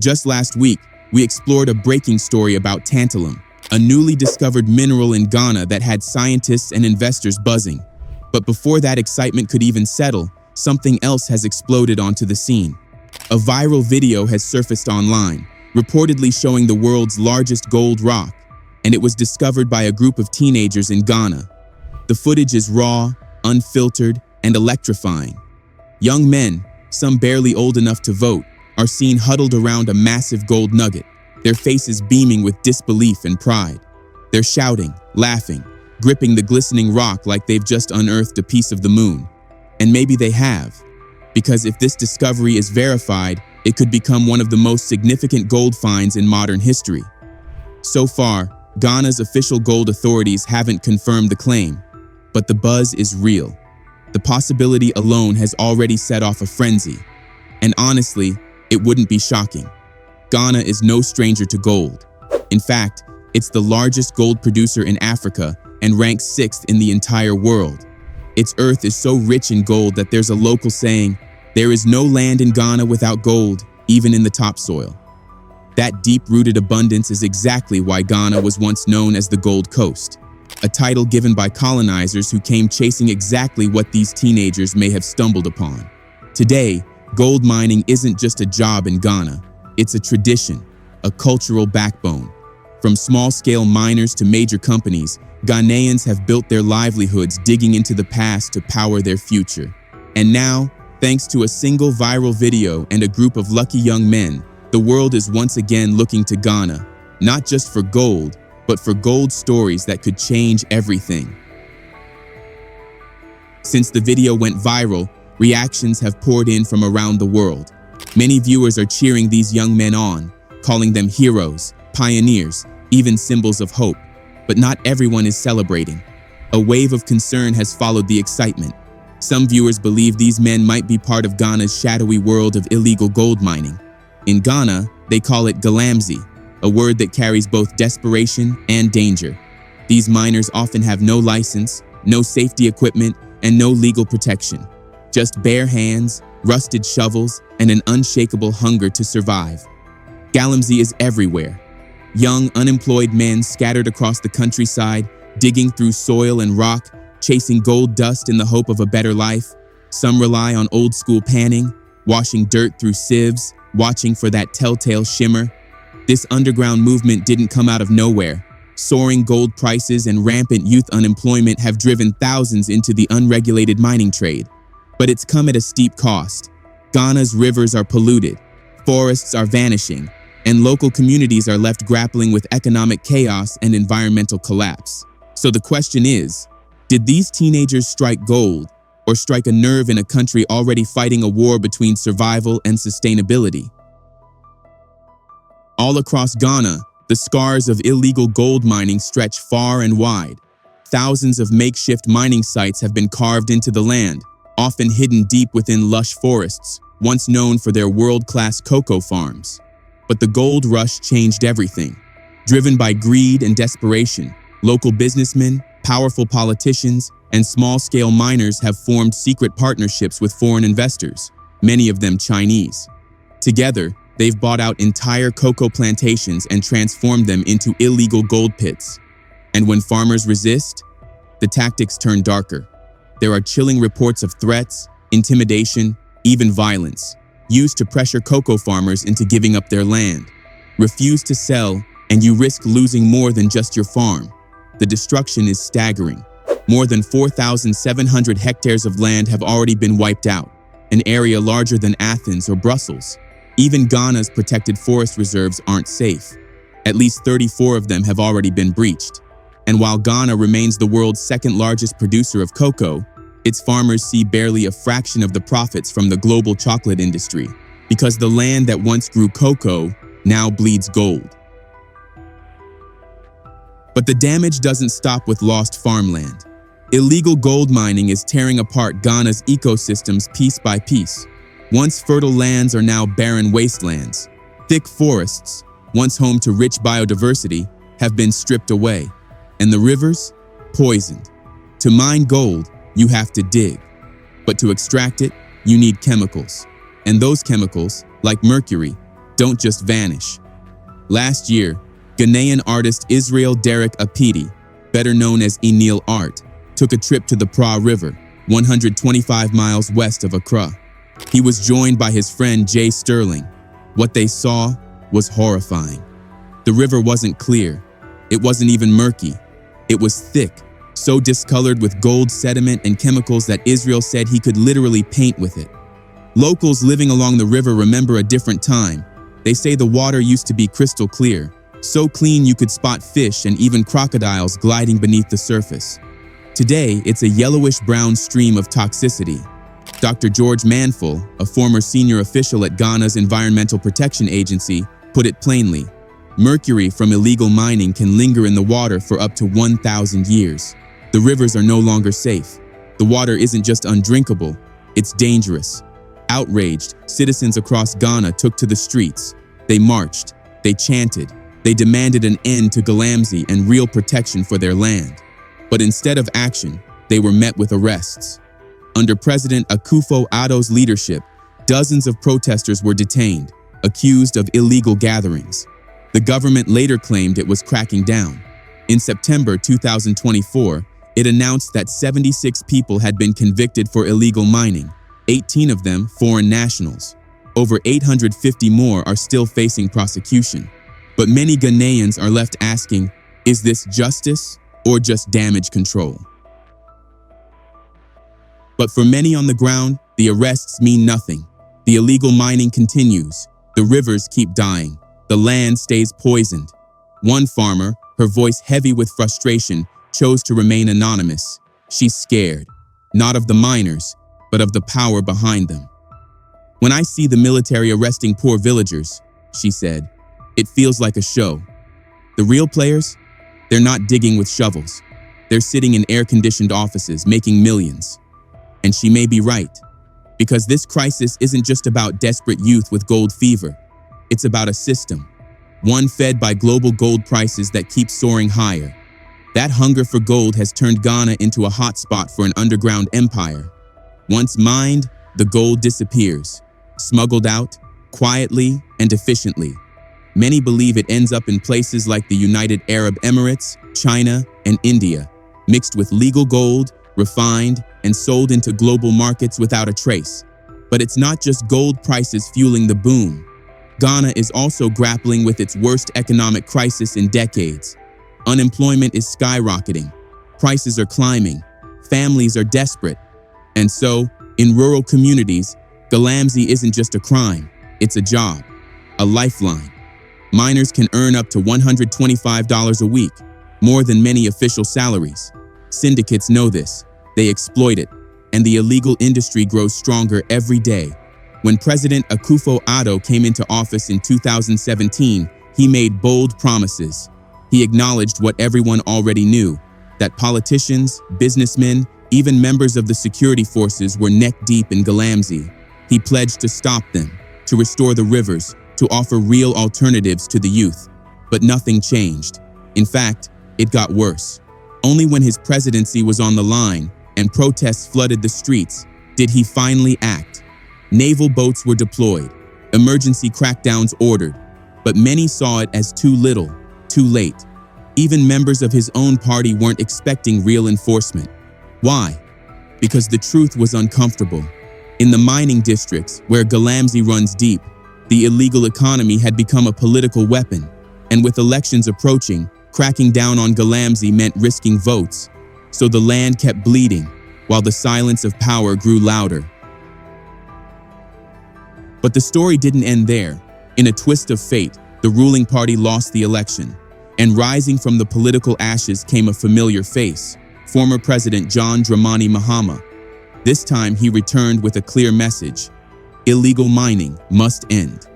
Just last week, we explored a breaking story about tantalum, a newly discovered mineral in Ghana that had scientists and investors buzzing. But before that excitement could even settle, something else has exploded onto the scene. A viral video has surfaced online, reportedly showing the world's largest gold rock, and it was discovered by a group of teenagers in Ghana. The footage is raw, unfiltered, and electrifying. Young men, some barely old enough to vote, are seen huddled around a massive gold nugget, their faces beaming with disbelief and pride. They're shouting, laughing, gripping the glistening rock like they've just unearthed a piece of the moon. And maybe they have, because if this discovery is verified, it could become one of the most significant gold finds in modern history. So far, Ghana's official gold authorities haven't confirmed the claim, but the buzz is real. The possibility alone has already set off a frenzy. And honestly, it wouldn't be shocking. Ghana is no stranger to gold. In fact, it's the largest gold producer in Africa and ranks 6th in the entire world. Its earth is so rich in gold that there's a local saying, "There is no land in Ghana without gold, even in the topsoil." That deep-rooted abundance is exactly why Ghana was once known as the Gold Coast, a title given by colonizers who came chasing exactly what these teenagers may have stumbled upon. Today, gold mining isn't just a job in Ghana, it's a tradition, a cultural backbone. From small-scale miners to major companies, Ghanaians have built their livelihoods digging into the past to power their future. And now, thanks to a single viral video and a group of lucky young men, the world is once again looking to Ghana, not just for gold, but for gold stories that could change everything. Since the video went viral, reactions have poured in from around the world. Many viewers are cheering these young men on, calling them heroes, pioneers, even symbols of hope. But not everyone is celebrating. A wave of concern has followed the excitement. Some viewers believe these men might be part of Ghana's shadowy world of illegal gold mining. In Ghana, they call it galamsey, a word that carries both desperation and danger. These miners often have no license, no safety equipment, and no legal protection. Just bare hands, rusted shovels, and an unshakable hunger to survive. Galamsey is everywhere. Young, unemployed men scattered across the countryside, digging through soil and rock, chasing gold dust in the hope of a better life. Some rely on old-school panning, washing dirt through sieves, watching for that telltale shimmer. This underground movement didn't come out of nowhere. Soaring gold prices and rampant youth unemployment have driven thousands into the unregulated mining trade. But it's come at a steep cost. Ghana's rivers are polluted, forests are vanishing, and local communities are left grappling with economic chaos and environmental collapse. So the question is, did these teenagers strike gold or strike a nerve in a country already fighting a war between survival and sustainability? All across Ghana, the scars of illegal gold mining stretch far and wide. Thousands of makeshift mining sites have been carved into the land, often hidden deep within lush forests, once known for their world-class cocoa farms. But the gold rush changed everything. Driven by greed and desperation, local businessmen, powerful politicians, and small-scale miners have formed secret partnerships with foreign investors, many of them Chinese. Together, they've bought out entire cocoa plantations and transformed them into illegal gold pits. And when farmers resist, the tactics turn darker. There are chilling reports of threats, intimidation, even violence, used to pressure cocoa farmers into giving up their land. Refuse to sell, and you risk losing more than just your farm. The destruction is staggering. More than 4,700 hectares of land have already been wiped out, an area larger than Athens or Brussels. Even Ghana's protected forest reserves aren't safe. At least 34 of them have already been breached. And while Ghana remains the world's second largest producer of cocoa, its farmers see barely a fraction of the profits from the global chocolate industry, because the land that once grew cocoa now bleeds gold. But the damage doesn't stop with lost farmland. Illegal gold mining is tearing apart Ghana's ecosystems piece by piece. Once fertile lands are now barren wastelands. Thick forests, once home to rich biodiversity, have been stripped away. And the rivers? Poisoned. To mine gold, you have to dig. But to extract it, you need chemicals. And those chemicals, like mercury, don't just vanish. Last year, Ghanaian artist Israel Derek Apiti, better known as Enil Art, took a trip to the Pra River, 125 miles west of Accra. He was joined by his friend Jay Sterling. What they saw was horrifying. The river wasn't clear. It wasn't even murky. It was thick, so discolored with gold sediment and chemicals that Israel said he could literally paint with it. Locals living along the river remember a different time. They say the water used to be crystal clear, so clean you could spot fish and even crocodiles gliding beneath the surface. Today, it's a yellowish-brown stream of toxicity. Dr. George Manful, a former senior official at Ghana's Environmental Protection Agency, put it plainly. Mercury from illegal mining can linger in the water for up to 1,000 years. The rivers are no longer safe. The water isn't just undrinkable, it's dangerous. Outraged, citizens across Ghana took to the streets. They marched, they chanted, they demanded an end to Galamsey and real protection for their land. But instead of action, they were met with arrests. Under President Akufo-Addo's leadership, dozens of protesters were detained, accused of illegal gatherings. The government later claimed it was cracking down. In September 2024, it announced that 76 people had been convicted for illegal mining, 18 of them foreign nationals. Over 850 more are still facing prosecution. But many Ghanaians are left asking, is this justice or just damage control? But for many on the ground, the arrests mean nothing. The illegal mining continues. The rivers keep dying. The land stays poisoned. One farmer, her voice heavy with frustration, chose to remain anonymous. She's scared, not of the miners, but of the power behind them. When I see the military arresting poor villagers, she said, it feels like a show. The real players? They're not digging with shovels. They're sitting in air-conditioned offices, making millions. And she may be right, because this crisis isn't just about desperate youth with gold fever. It's about a system, one fed by global gold prices that keep soaring higher. That hunger for gold has turned Ghana into a hotspot for an underground empire. Once mined, the gold disappears, smuggled out, quietly and efficiently. Many believe it ends up in places like the United Arab Emirates, China, and India, mixed with legal gold, refined, and sold into global markets without a trace. But it's not just gold prices fueling the boom. Ghana is also grappling with its worst economic crisis in decades. Unemployment is skyrocketing, prices are climbing, families are desperate. And so, in rural communities, Galamsey isn't just a crime, it's a job, a lifeline. Miners can earn up to $125 a week, more than many official salaries. Syndicates know this, they exploit it, and the illegal industry grows stronger every day. When President Akufo-Addo came into office in 2017, he made bold promises. He acknowledged what everyone already knew, that politicians, businessmen, even members of the security forces were neck-deep in Galamsey. He pledged to stop them, to restore the rivers, to offer real alternatives to the youth. But nothing changed. In fact, it got worse. Only when his presidency was on the line and protests flooded the streets did he finally act. Naval boats were deployed, emergency crackdowns ordered, but many saw it as too little, too late. Even members of his own party weren't expecting real enforcement. Why? Because the truth was uncomfortable. In the mining districts, where Galamsey runs deep, the illegal economy had become a political weapon, and with elections approaching, cracking down on Galamsey meant risking votes. So the land kept bleeding, while the silence of power grew louder. But the story didn't end there. In a twist of fate, the ruling party lost the election, and rising from the political ashes came a familiar face, former President John Dramani Mahama. This time he returned with a clear message: illegal mining must end.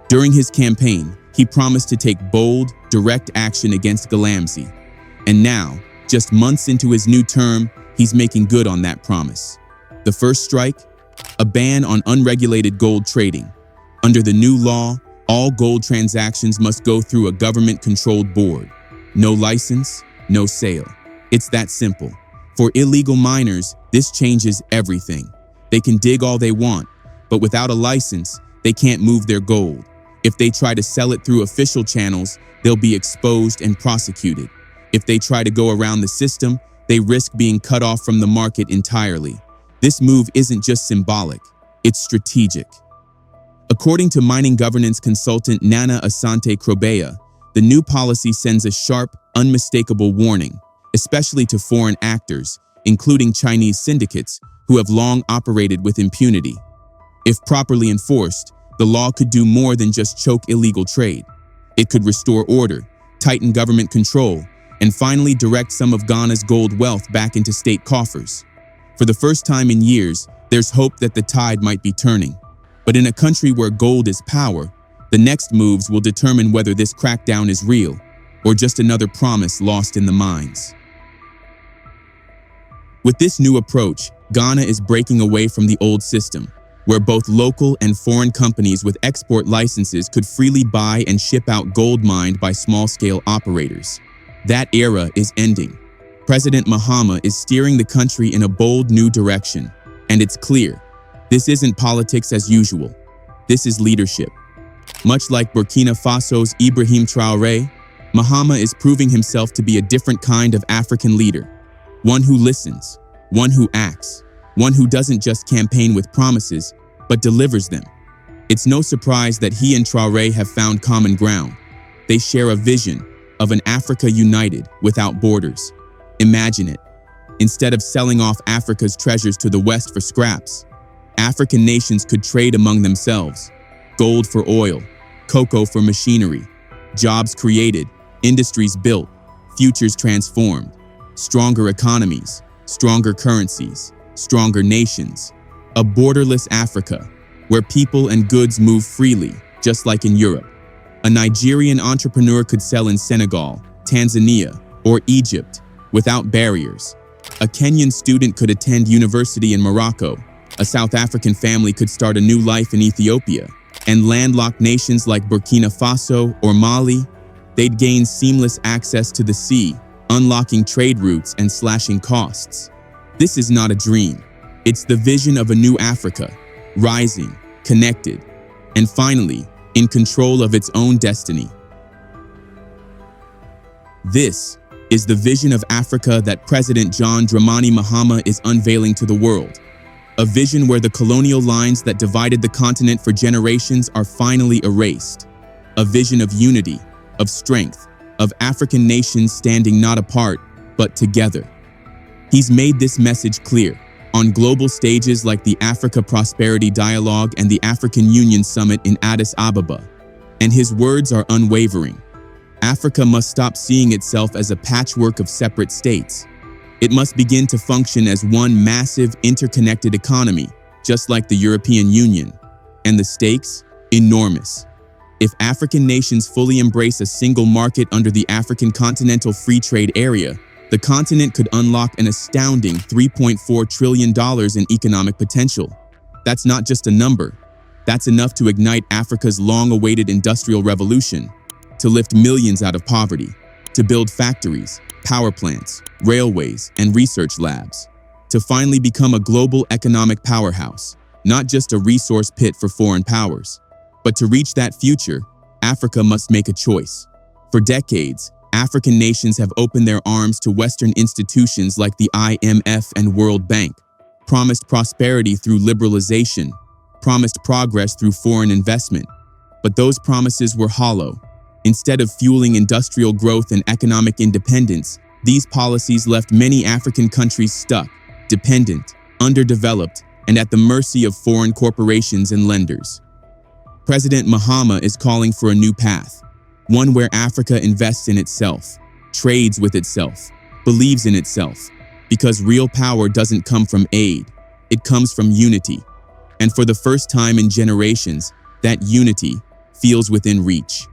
During his campaign, he promised to take bold, direct action against Galamsey. And now, just months into his new term, he's making good on that promise. The first strike? A ban on unregulated gold trading. Under the new law, all gold transactions must go through a government-controlled board. No license, no sale. It's that simple. For illegal miners, this changes everything. They can dig all they want, but without a license, they can't move their gold. If they try to sell it through official channels, they'll be exposed and prosecuted. If they try to go around the system, they risk being cut off from the market entirely. This move isn't just symbolic, it's strategic. According to mining governance consultant Nana Asante Krobea, the new policy sends a sharp, unmistakable warning, especially to foreign actors, including Chinese syndicates, who have long operated with impunity. If properly enforced, the law could do more than just choke illegal trade. It could restore order, tighten government control, and finally direct some of Ghana's gold wealth back into state coffers. For the first time in years, there's hope that the tide might be turning. But in a country where gold is power, the next moves will determine whether this crackdown is real or just another promise lost in the mines. With this new approach, Ghana is breaking away from the old system, where both local and foreign companies with export licenses could freely buy and ship out gold mined by small-scale operators. That era is ending. President Mahama is steering the country in a bold new direction, and it's clear, this isn't politics as usual. This is leadership. Much like Burkina Faso's Ibrahim Traoré, Mahama is proving himself to be a different kind of African leader. One who listens, one who acts, one who doesn't just campaign with promises, but delivers them. It's no surprise that he and Traoré have found common ground. They share a vision of an Africa united without borders. Imagine it. Instead of selling off Africa's treasures to the West for scraps, African nations could trade among themselves. Gold for oil, cocoa for machinery, jobs created, industries built, futures transformed, stronger economies, stronger currencies, stronger nations. A borderless Africa, where people and goods move freely, just like in Europe. A Nigerian entrepreneur could sell in Senegal, Tanzania, or Egypt without barriers. A Kenyan student could attend university in Morocco. A South African family could start a new life in Ethiopia. And landlocked nations like Burkina Faso or Mali, they'd gain seamless access to the sea, unlocking trade routes and slashing costs. This is not a dream. It's the vision of a new Africa, rising, connected, and finally, in control of its own destiny. This is the vision of Africa that President John Dramani Mahama is unveiling to the world. A vision where the colonial lines that divided the continent for generations are finally erased. A vision of unity, of strength, of African nations standing not apart, but together. He's made this message clear on global stages like the Africa Prosperity Dialogue and the African Union Summit in Addis Ababa. And his words are unwavering. Africa must stop seeing itself as a patchwork of separate states. It must begin to function as one massive, interconnected economy, just like the European Union. And the stakes? Enormous. If African nations fully embrace a single market under the African Continental Free Trade Area, the continent could unlock an astounding $3.4 trillion in economic potential. That's not just a number. That's enough to ignite Africa's long-awaited industrial revolution, to lift millions out of poverty, to build factories, power plants, railways, and research labs, to finally become a global economic powerhouse, not just a resource pit for foreign powers. But to reach that future, Africa must make a choice. For decades, African nations have opened their arms to Western institutions like the IMF and World Bank, promised prosperity through liberalization, promised progress through foreign investment. But those promises were hollow. Instead of fueling industrial growth and economic independence, these policies left many African countries stuck, dependent, underdeveloped, and at the mercy of foreign corporations and lenders. President Mahama is calling for a new path, one where Africa invests in itself, trades with itself, believes in itself, because real power doesn't come from aid, it comes from unity. And for the first time in generations, that unity feels within reach.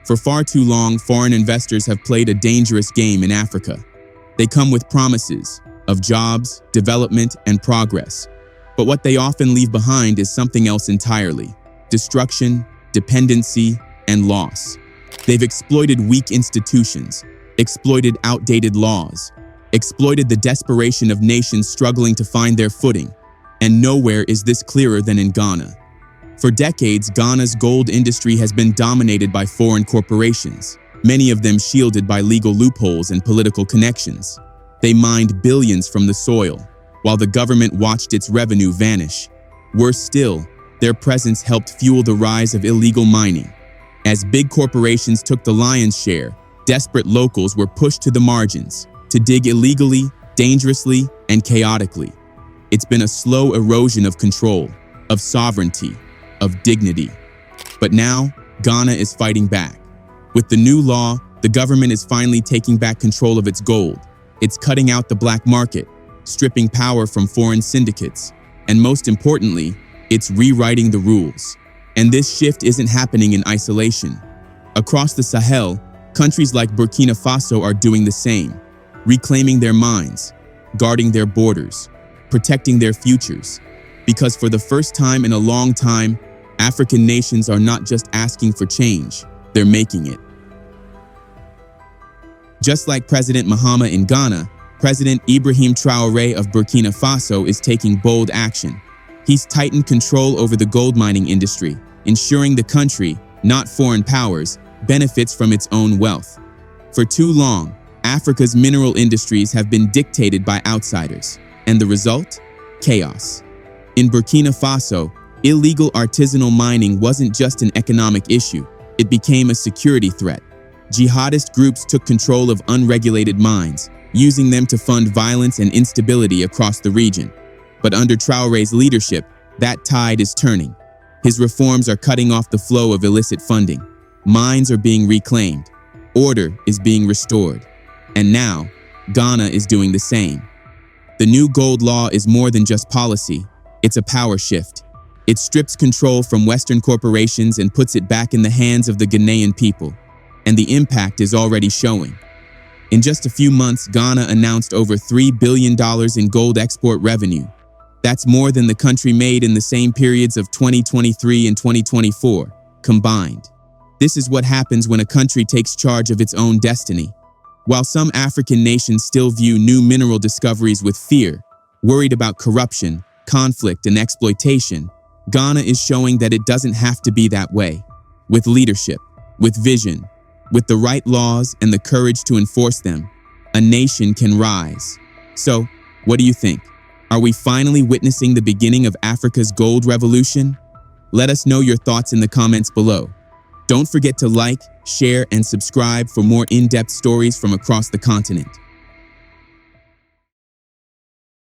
For far too long, foreign investors have played a dangerous game in Africa. They come with promises of jobs, development, and progress. But what they often leave behind is something else entirely: destruction, dependency, and loss. They've exploited weak institutions, exploited outdated laws, exploited the desperation of nations struggling to find their footing, and nowhere is this clearer than in Ghana. For decades, Ghana's gold industry has been dominated by foreign corporations, many of them shielded by legal loopholes and political connections. They mined billions from the soil, while the government watched its revenue vanish. Worse still, their presence helped fuel the rise of illegal mining. As big corporations took the lion's share, desperate locals were pushed to the margins to dig illegally, dangerously, and chaotically. It's been a slow erosion of control, of sovereignty, of dignity. But now, Ghana is fighting back. With the new law, the government is finally taking back control of its gold. It's cutting out the black market, stripping power from foreign syndicates, and most importantly, it's rewriting the rules. And this shift isn't happening in isolation. Across the Sahel, countries like Burkina Faso are doing the same, reclaiming their mines, guarding their borders, protecting their futures. Because for the first time in a long time, African nations are not just asking for change, they're making it. Just like President Mahama in Ghana, President Ibrahim Traoré of Burkina Faso is taking bold action. He's tightened control over the gold mining industry, ensuring the country, not foreign powers, benefits from its own wealth. For too long, Africa's mineral industries have been dictated by outsiders, and the result? Chaos. In Burkina Faso, illegal artisanal mining wasn't just an economic issue, it became a security threat. Jihadist groups took control of unregulated mines, using them to fund violence and instability across the region. But under Traoré's leadership, that tide is turning. His reforms are cutting off the flow of illicit funding. Mines are being reclaimed. Order is being restored. And now, Ghana is doing the same. The new gold law is more than just policy. It's a power shift. It strips control from Western corporations and puts it back in the hands of the Ghanaian people. And the impact is already showing. In just a few months, Ghana announced over $3 billion in gold export revenue. That's more than the country made in the same periods of 2023 and 2024, combined. This is what happens when a country takes charge of its own destiny. While some African nations still view new mineral discoveries with fear, worried about corruption, conflict, and exploitation, Ghana is showing that it doesn't have to be that way. With leadership, with vision, with the right laws and the courage to enforce them, a nation can rise. So, what do you think? Are we finally witnessing the beginning of Africa's gold revolution? Let us know your thoughts in the comments below. Don't forget to like, share, and subscribe for more in-depth stories from across the continent.